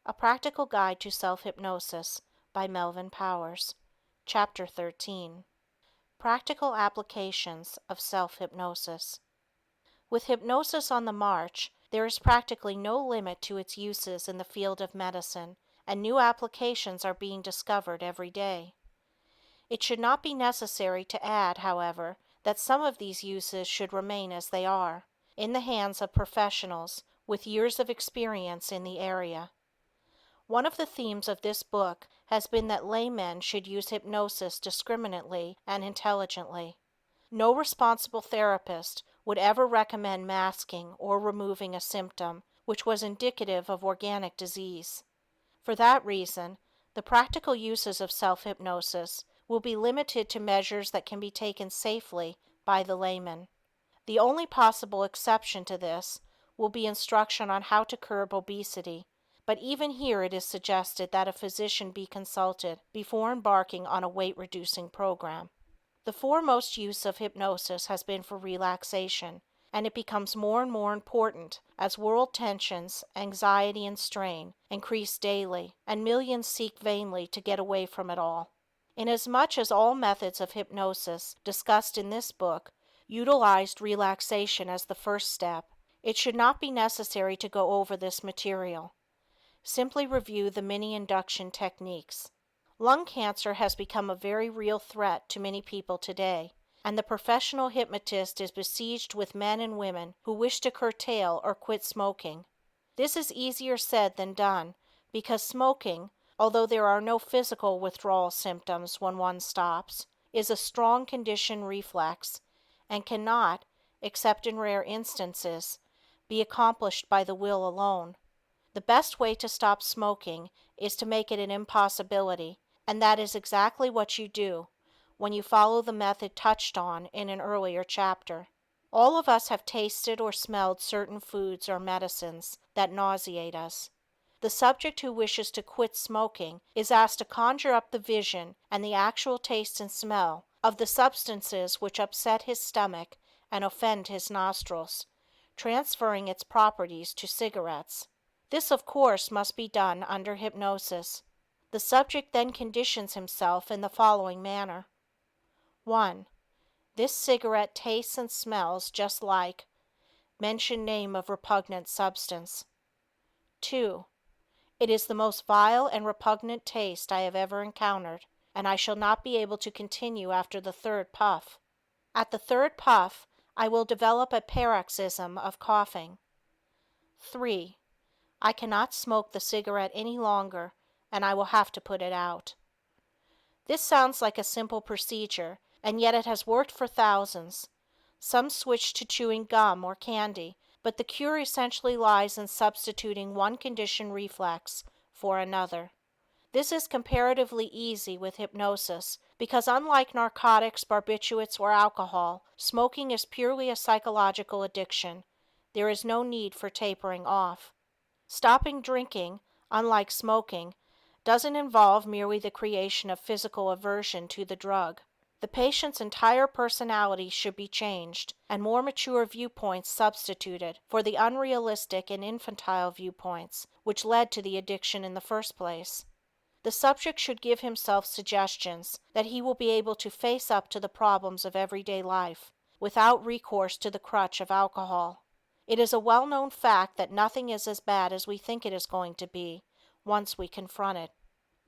A Practical Guide to Self-Hypnosis by Melvin Powers. Chapter 13. Practical Applications of Self-Hypnosis. With hypnosis on the march, there is practically no limit to its uses in the field of medicine, and new applications are being discovered every day. It should not be necessary to add, however, that some of these uses should remain as they are, in the hands of professionals with years of experience in the area. One of the themes of this book has been that laymen should use hypnosis discriminately and intelligently. No responsible therapist would ever recommend masking or removing a symptom which was indicative of organic disease. For that reason, the practical uses of self-hypnosis will be limited to measures that can be taken safely by the layman. The only possible exception to this will be instruction on how to curb obesity, but even here it is suggested that a physician be consulted before embarking on a weight-reducing program. The foremost use of hypnosis has been for relaxation, and it becomes more and more important as world tensions, anxiety, and strain increase daily, and millions seek vainly to get away from it all. Inasmuch as all methods of hypnosis discussed in this book utilized relaxation as the first step, it should not be necessary to go over this material. Simply review the many induction techniques. Lung cancer has become a very real threat to many people today, and the professional hypnotist is besieged with men and women who wish to curtail or quit smoking. This is easier said than done, because smoking, although there are no physical withdrawal symptoms when one stops, is a strong conditioned reflex, and cannot, except in rare instances, be accomplished by the will alone. The best way to stop smoking is to make it an impossibility, and that is exactly what you do when you follow the method touched on in an earlier chapter. All of us have tasted or smelled certain foods or medicines that nauseate us. The subject who wishes to quit smoking is asked to conjure up the vision and the actual taste and smell of the substances which upset his stomach and offend his nostrils, transferring its properties to cigarettes. This, of course, must be done under hypnosis. The subject then conditions himself in the following manner. 1. This cigarette tastes and smells just like, mention name of repugnant substance. 2. It is the most vile and repugnant taste I have ever encountered, and I shall not be able to continue after the third puff. At the third puff, I will develop a paroxysm of coughing. 3. I cannot smoke the cigarette any longer, and I will have to put it out. This sounds like a simple procedure, and yet it has worked for thousands. Some switch to chewing gum or candy, but the cure essentially lies in substituting one conditioned reflex for another. This is comparatively easy with hypnosis because, unlike narcotics, barbiturates, or alcohol, smoking is purely a psychological addiction. There is no need for tapering off. Stopping drinking, unlike smoking, doesn't involve merely the creation of physical aversion to the drug. The patient's entire personality should be changed, and more mature viewpoints substituted for the unrealistic and infantile viewpoints which led to the addiction in the first place. The subject should give himself suggestions that he will be able to face up to the problems of everyday life without recourse to the crutch of alcohol. It is a well-known fact that nothing is as bad as we think it is going to be once we confront it.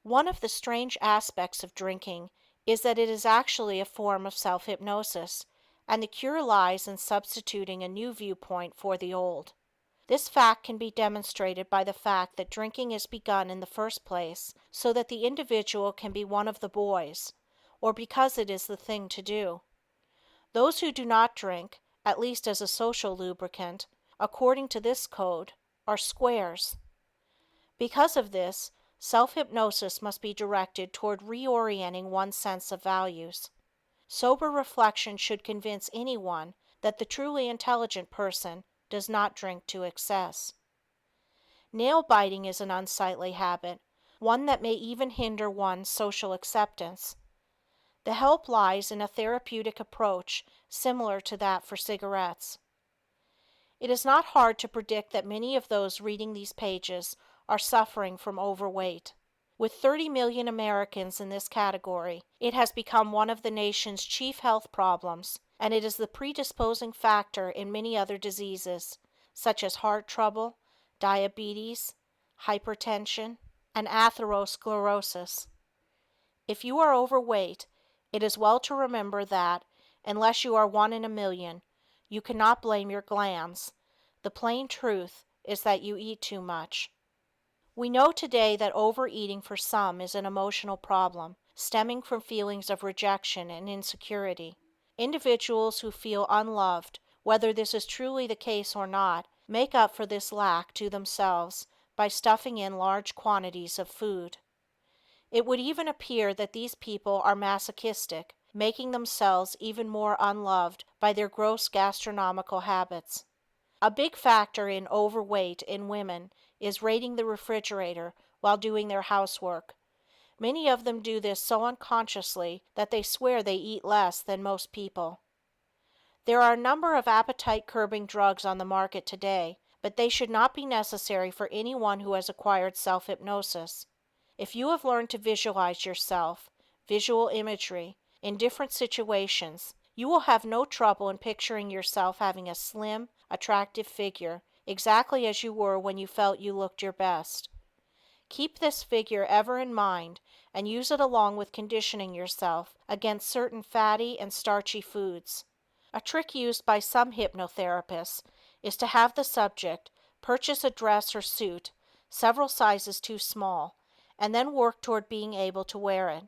One of the strange aspects of drinking is that it is actually a form of self-hypnosis, and the cure lies in substituting a new viewpoint for the old. This fact can be demonstrated by the fact that drinking is begun in the first place so that the individual can be one of the boys, or because it is the thing to do. Those who do not drink, at least as a social lubricant, according to this code, are squares. Because of this, self-hypnosis must be directed toward reorienting one's sense of values. Sober reflection should convince anyone that the truly intelligent person does not drink to excess. Nail biting is an unsightly habit, one that may even hinder one's social acceptance. The help lies in a therapeutic approach similar to that for cigarettes. It is not hard to predict that many of those reading these pages are suffering from overweight. With 30 million Americans in this category, it has become one of the nation's chief health problems, and it is the predisposing factor in many other diseases, such as heart trouble, diabetes, hypertension, and atherosclerosis. If you are overweight, it is well to remember that, unless you are one in a million, you cannot blame your glands. The plain truth is that you eat too much. We know today that overeating for some is an emotional problem, stemming from feelings of rejection and insecurity. Individuals who feel unloved, whether this is truly the case or not, make up for this lack to themselves by stuffing in large quantities of food. It would even appear that these people are masochistic, making themselves even more unloved by their gross gastronomical habits. A big factor in overweight in women is raiding the refrigerator while doing their housework. Many of them do this so unconsciously that they swear they eat less than most people. There are a number of appetite-curbing drugs on the market today, but they should not be necessary for anyone who has acquired self-hypnosis. If you have learned to visualize yourself, visual imagery, in different situations, you will have no trouble in picturing yourself having a slim, attractive figure, exactly as you were when you felt you looked your best. Keep this figure ever in mind and use it along with conditioning yourself against certain fatty and starchy foods. A trick used by some hypnotherapists is to have the subject purchase a dress or suit several sizes too small, and then work toward being able to wear it.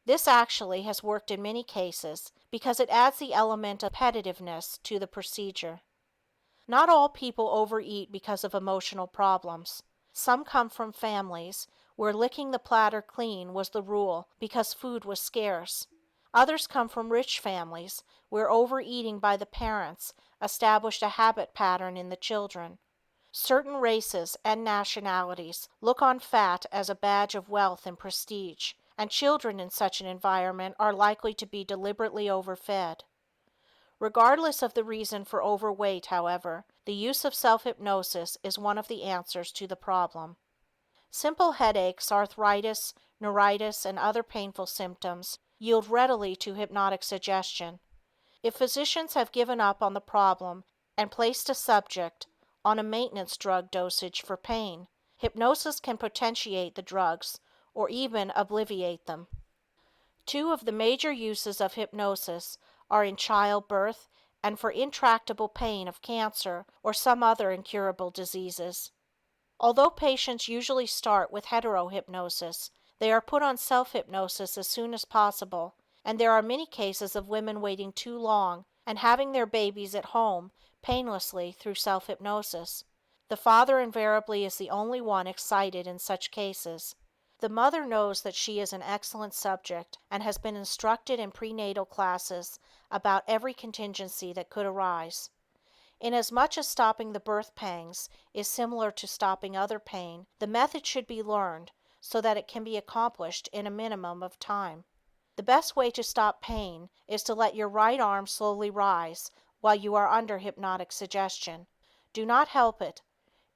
This actually has worked in many cases because it adds the element of competitiveness to the procedure. Not all people overeat because of emotional problems. Some come from families where licking the platter clean was the rule because food was scarce. Others come from rich families where overeating by the parents established a habit pattern in the children. Certain races and nationalities look on fat as a badge of wealth and prestige, and children in such an environment are likely to be deliberately overfed. Regardless of the reason for overweight, however, the use of self-hypnosis is one of the answers to the problem. Simple headaches, arthritis, neuritis, and other painful symptoms yield readily to hypnotic suggestion. If physicians have given up on the problem and placed a subject on a maintenance drug dosage for pain, hypnosis can potentiate the drugs or even obviate them. Two of the major uses of hypnosis are in childbirth and for intractable pain of cancer or some other incurable diseases. Although patients usually start with heterohypnosis, they are put on self-hypnosis as soon as possible, and there are many cases of women waiting too long and having their babies at home painlessly through self-hypnosis. The father invariably is the only one excited in such cases. The mother knows that she is an excellent subject and has been instructed in prenatal classes about every contingency that could arise. Inasmuch as stopping the birth pangs is similar to stopping other pain, the method should be learned so that it can be accomplished in a minimum of time. The best way to stop pain is to let your right arm slowly rise while you are under hypnotic suggestion. Do not help it.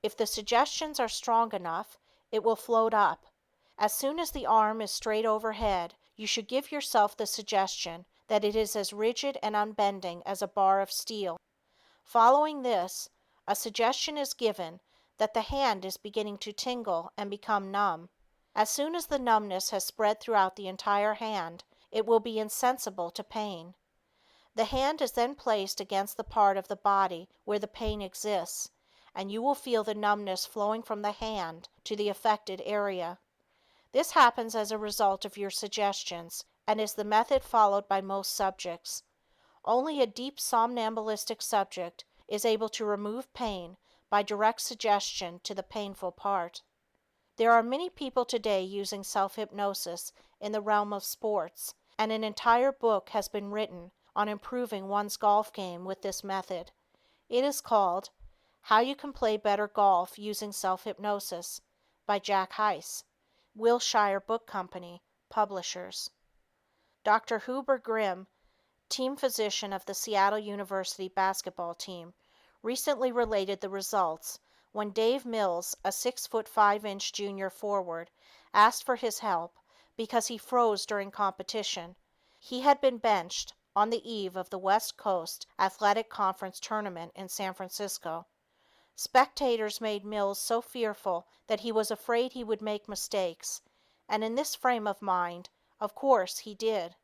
If the suggestions are strong enough, it will float up. As soon as the arm is straight overhead, you should give yourself the suggestion that it is as rigid and unbending as a bar of steel. Following this, a suggestion is given that the hand is beginning to tingle and become numb. As soon as the numbness has spread throughout the entire hand, it will be insensible to pain. The hand is then placed against the part of the body where the pain exists, and you will feel the numbness flowing from the hand to the affected area. This happens as a result of your suggestions and is the method followed by most subjects. Only a deep somnambulistic subject is able to remove pain by direct suggestion to the painful part. There are many people today using self-hypnosis in the realm of sports, and an entire book has been written on improving one's golf game with this method. It is called How You Can Play Better Golf Using Self-Hypnosis by Jack Heiss, Wilshire Book Company, publishers. Dr. Huber Grimm, team physician of the Seattle University basketball team, recently related the results when Dave Mills, a 6 foot 5 inch junior forward, asked for his help because he froze during competition. He had been benched on the eve of the West Coast Athletic Conference tournament in San Francisco. Spectators made Mills so fearful that he was afraid he would make mistakes, and in this frame of mind, of course, he did.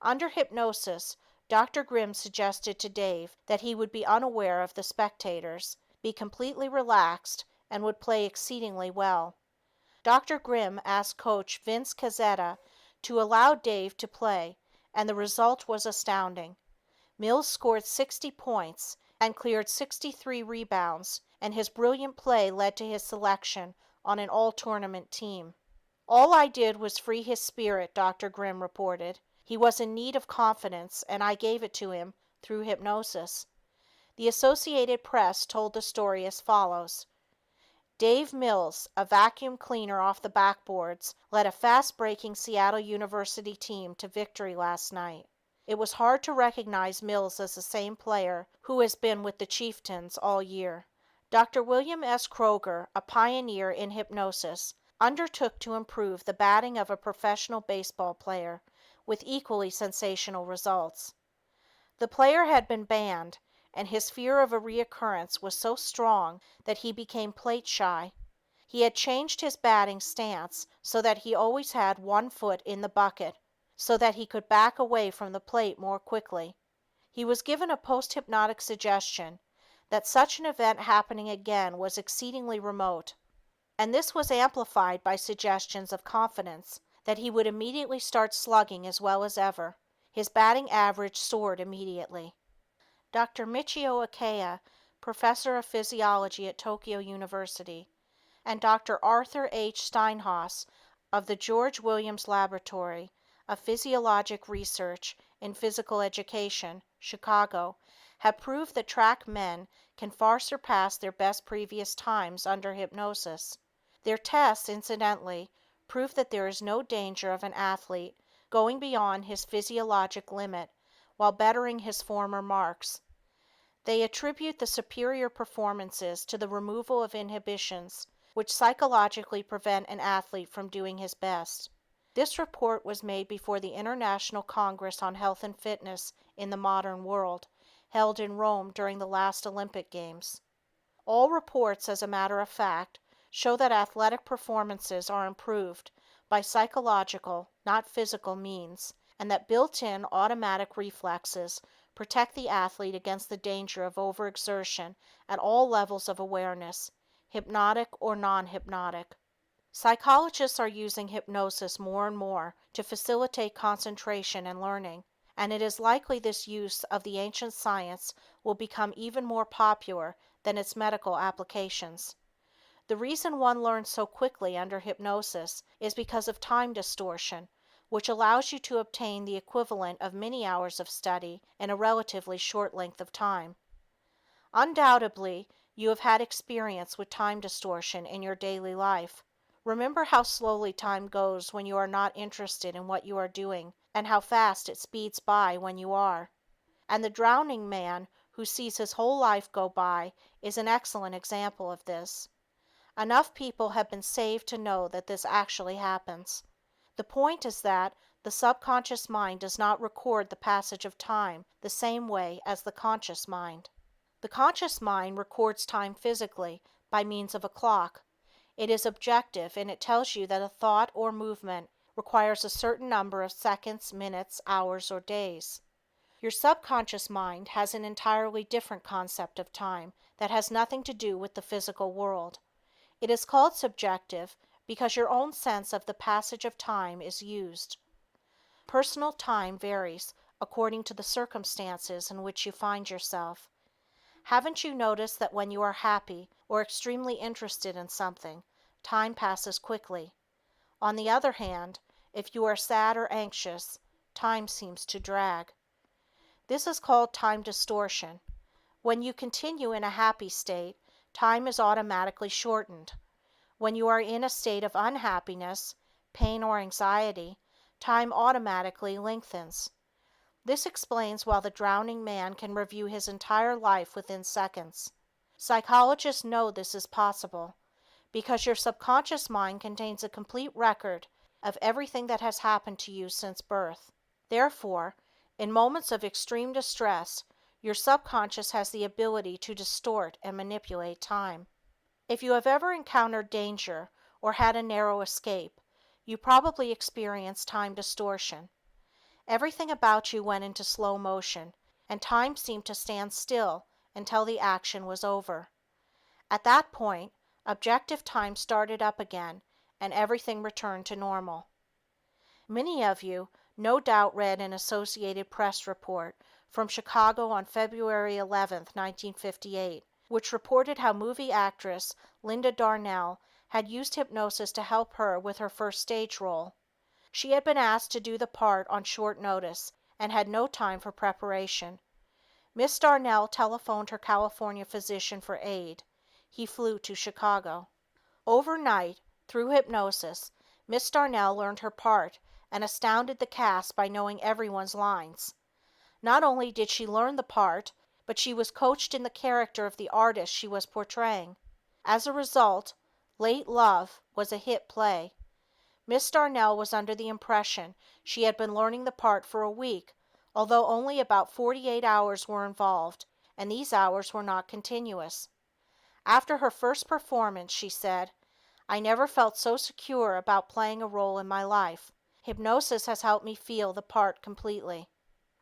Under hypnosis, Dr. Grimm suggested to Dave that he would be unaware of the spectators, be completely relaxed, and would play exceedingly well. Dr. Grimm asked coach Vince Cazzetta to allow Dave to play, and the result was astounding. Mills scored 60 points and cleared 63 rebounds, and his brilliant play led to his selection on an all-tournament team. "All I did was free his spirit," Dr. Grimm reported. "He was in need of confidence, and I gave it to him through hypnosis." The Associated Press told the story as follows: Dave Mills, a vacuum cleaner off the backboards, led a fast-breaking Seattle University team to victory last night. It was hard to recognize Mills as the same player who has been with the Chieftains all year. Dr. William S. Kroger, a pioneer in hypnosis, undertook to improve the batting of a professional baseball player, with equally sensational results. The player had been banned, and his fear of a reoccurrence was so strong that he became plate shy. He had changed his batting stance so that he always had one foot in the bucket, so that he could back away from the plate more quickly. He was given a post-hypnotic suggestion that such an event happening again was exceedingly remote, and this was amplified by suggestions of confidence that he would immediately start slugging as well as ever. His batting average soared immediately. Dr. Michio Akaya, professor of physiology at Tokyo University, and Dr. Arthur H. Steinhaus of the George Williams Laboratory of Physiologic Research in Physical Education, Chicago, have proved that track men can far surpass their best previous times under hypnosis. Their tests, incidentally, prove that there is no danger of an athlete going beyond his physiologic limit while bettering his former marks. They attribute the superior performances to the removal of inhibitions, which psychologically prevent an athlete from doing his best. This report was made before the International Congress on Health and Fitness in the Modern World, held in Rome during the last Olympic Games. All reports, as a matter of fact, show that athletic performances are improved by psychological, not physical means, and that built-in automatic reflexes protect the athlete against the danger of overexertion at all levels of awareness, hypnotic or non-hypnotic. Psychologists are using hypnosis more and more to facilitate concentration and learning, and it is likely this use of the ancient science will become even more popular than its medical applications. The reason one learns so quickly under hypnosis is because of time distortion, which allows you to obtain the equivalent of many hours of study in a relatively short length of time. Undoubtedly, you have had experience with time distortion in your daily life. Remember how slowly time goes when you are not interested in what you are doing, and how fast it speeds by when you are. And the drowning man who sees his whole life go by is an excellent example of this. Enough people have been saved to know that this actually happens. The point is that the subconscious mind does not record the passage of time the same way as the conscious mind. The conscious mind records time physically by means of a clock. It is objective, and it tells you that a thought or movement requires a certain number of seconds, minutes, hours, or days. Your subconscious mind has an entirely different concept of time that has nothing to do with the physical world. It is called subjective because your own sense of the passage of time is used. Personal time varies according to the circumstances in which you find yourself. Haven't you noticed that when you are happy or extremely interested in something, time passes quickly? On the other hand, if you are sad or anxious, time seems to drag. This is called time distortion. When you continue in a happy state, time is automatically shortened. When you are in a state of unhappiness, pain, or anxiety, time automatically lengthens. This explains why the drowning man can review his entire life within seconds. Psychologists know this is possible because your subconscious mind contains a complete record of everything that has happened to you since birth. Therefore, in moments of extreme distress, your subconscious has the ability to distort and manipulate time. If you have ever encountered danger or had a narrow escape, you probably experienced time distortion. Everything about you went into slow motion, and time seemed to stand still until the action was over. At that point, objective time started up again, and everything returned to normal. Many of you no doubt read an Associated Press report from Chicago on February 11, 1958, which reported how movie actress Linda Darnell had used hypnosis to help her with her first stage role. She had been asked to do the part on short notice and had no time for preparation. Miss Darnell telephoned her California physician for aid. He flew to Chicago. Overnight, through hypnosis, Miss Darnell learned her part and astounded the cast by knowing everyone's lines. Not only did she learn the part, but she was coached in the character of the artist she was portraying. As a result, Late Love was a hit play. Miss Darnell was under the impression she had been learning the part for a week, although only about 48 hours were involved, and these hours were not continuous. After her first performance, she said, "I never felt so secure about playing a role in my life. Hypnosis has helped me feel the part completely."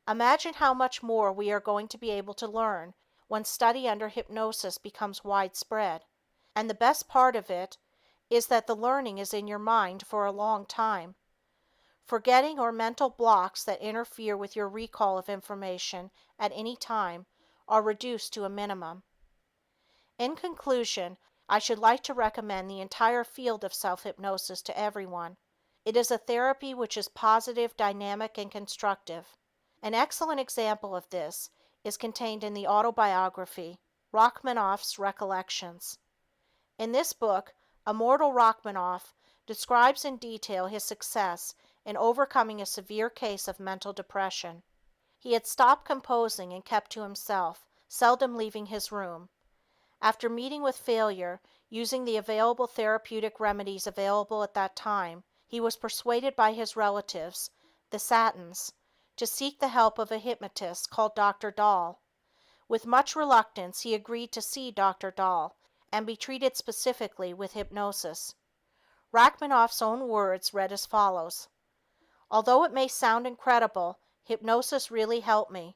Imagine how much more we are going to be able to learn when study under hypnosis becomes widespread. And the best part of it is that the learning is in your mind for a long time. Forgetting or mental blocks that interfere with your recall of information at any time are reduced to a minimum. In conclusion, I should like to recommend the entire field of self-hypnosis to everyone. It is a therapy which is positive, dynamic, and constructive. An excellent example of this is contained in the autobiography, Rachmaninoff's Recollections. In this book, Immortal Rachmaninoff describes in detail his success in overcoming a severe case of mental depression. He had stopped composing and kept to himself, seldom leaving his room. After meeting with failure, using the available therapeutic remedies available at that time, he was persuaded by his relatives, the Satins, to seek the help of a hypnotist called Dr. Dahl. With much reluctance, he agreed to see Dr. Dahl and be treated specifically with hypnosis. Rachmaninoff's own words read as follows: "Although it may sound incredible, hypnosis really helped me.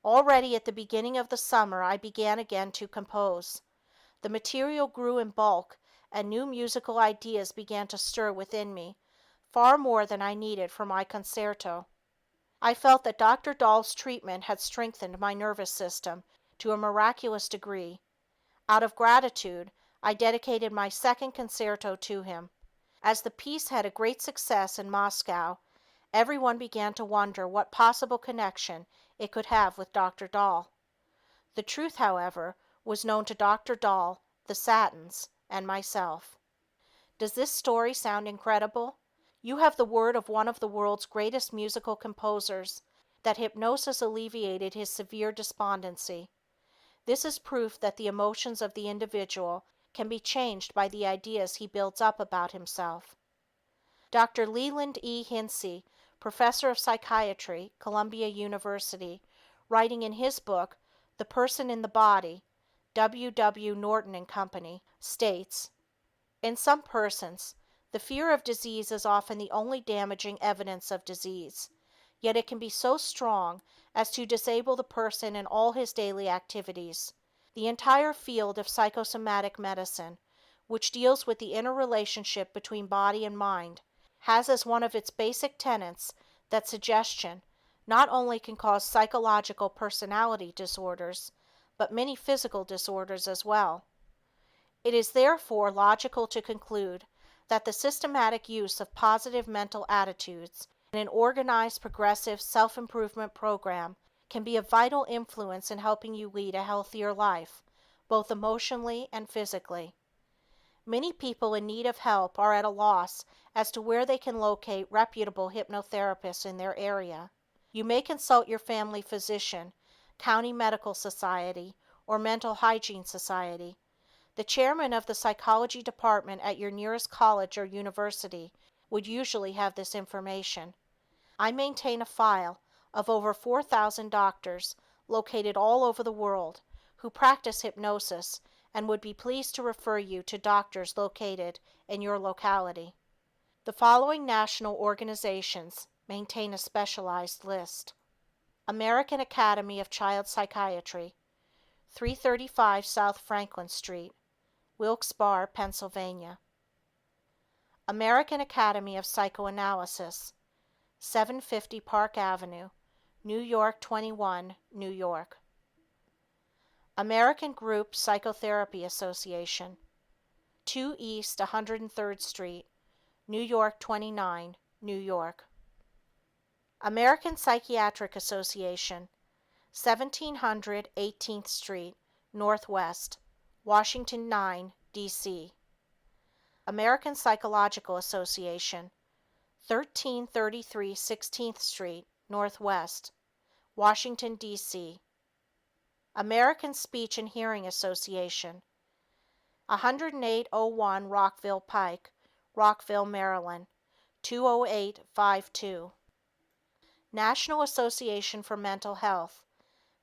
Already at the beginning of the summer I began again to compose. The material grew in bulk and new musical ideas began to stir within me, far more than I needed for my concerto. I felt that Dr. Dahl's treatment had strengthened my nervous system to a miraculous degree. Out of gratitude, I dedicated my second concerto to him. As the piece had a great success in Moscow, everyone began to wonder what possible connection it could have with Dr. Dahl. The truth, however, was known to Dr. Dahl, the Satins, and myself." Does this story sound incredible? You have the word of one of the world's greatest musical composers that hypnosis alleviated his severe despondency. This is proof that the emotions of the individual can be changed by the ideas he builds up about himself. Dr. Leland E. Hinsey, professor of psychiatry, Columbia University, writing in his book, The Person in the Body, W. W. Norton and Company, states, "In some persons, the fear of disease is often the only damaging evidence of disease, yet it can be so strong as to disable the person in all his daily activities. The entire field of psychosomatic medicine, which deals with the inner relationship between body and mind, has as one of its basic tenets that suggestion not only can cause psychological personality disorders, but many physical disorders as well. It is therefore logical to conclude that the systematic use of positive mental attitudes in an organized, progressive self-improvement program can be a vital influence in helping you lead a healthier life, both emotionally and physically." Many people in need of help are at a loss as to where they can locate reputable hypnotherapists in their area. You may consult your family physician, county medical society, or Mental Hygiene Society, the chairman of the psychology department at your nearest college or university would usually have this information. I maintain a file of over 4,000 doctors located all over the world who practice hypnosis and would be pleased to refer you to doctors located in your locality. The following national organizations maintain a specialized list: American Academy of Child Psychiatry, 335 South Franklin Street, Wilkes-Barre, Pennsylvania. American Academy of Psychoanalysis, 750 Park Avenue, New York 21, New York. American Group Psychotherapy Association, 2 East 103rd Street, New York 29, New York. American Psychiatric Association, 1700 18th Street, Northwest, Washington 9, D.C. American Psychological Association, 1333 16th Street, Northwest, Washington, D.C. American Speech and Hearing Association, 10801 Rockville Pike, Rockville, Maryland, 20852. National Association for Mental Health,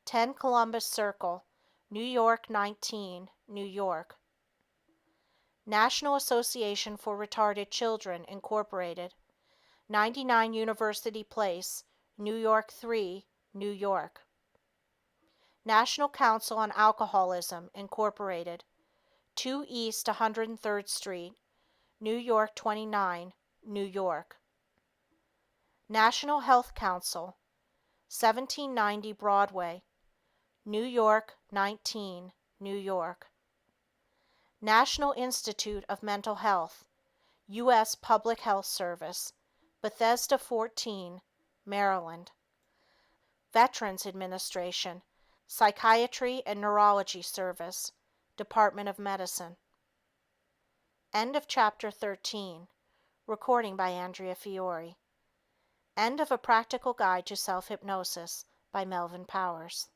10 Columbus Circle, New York 19, New York. National Association for Retarded Children, Incorporated, 99 University Place, New York 3, New York. National Council on Alcoholism, Incorporated, 2 East 103rd Street, New York 29, New York. National Health Council, 1790 Broadway, New York 19, New York. National Institute of Mental Health, U.S. Public Health Service, Bethesda 14, Maryland. Veterans Administration, Psychiatry and Neurology Service, Department of Medicine. End of Chapter 13. Recording by Andrea Fiore. End of A Practical Guide to Self-Hypnosis by Melvin Powers.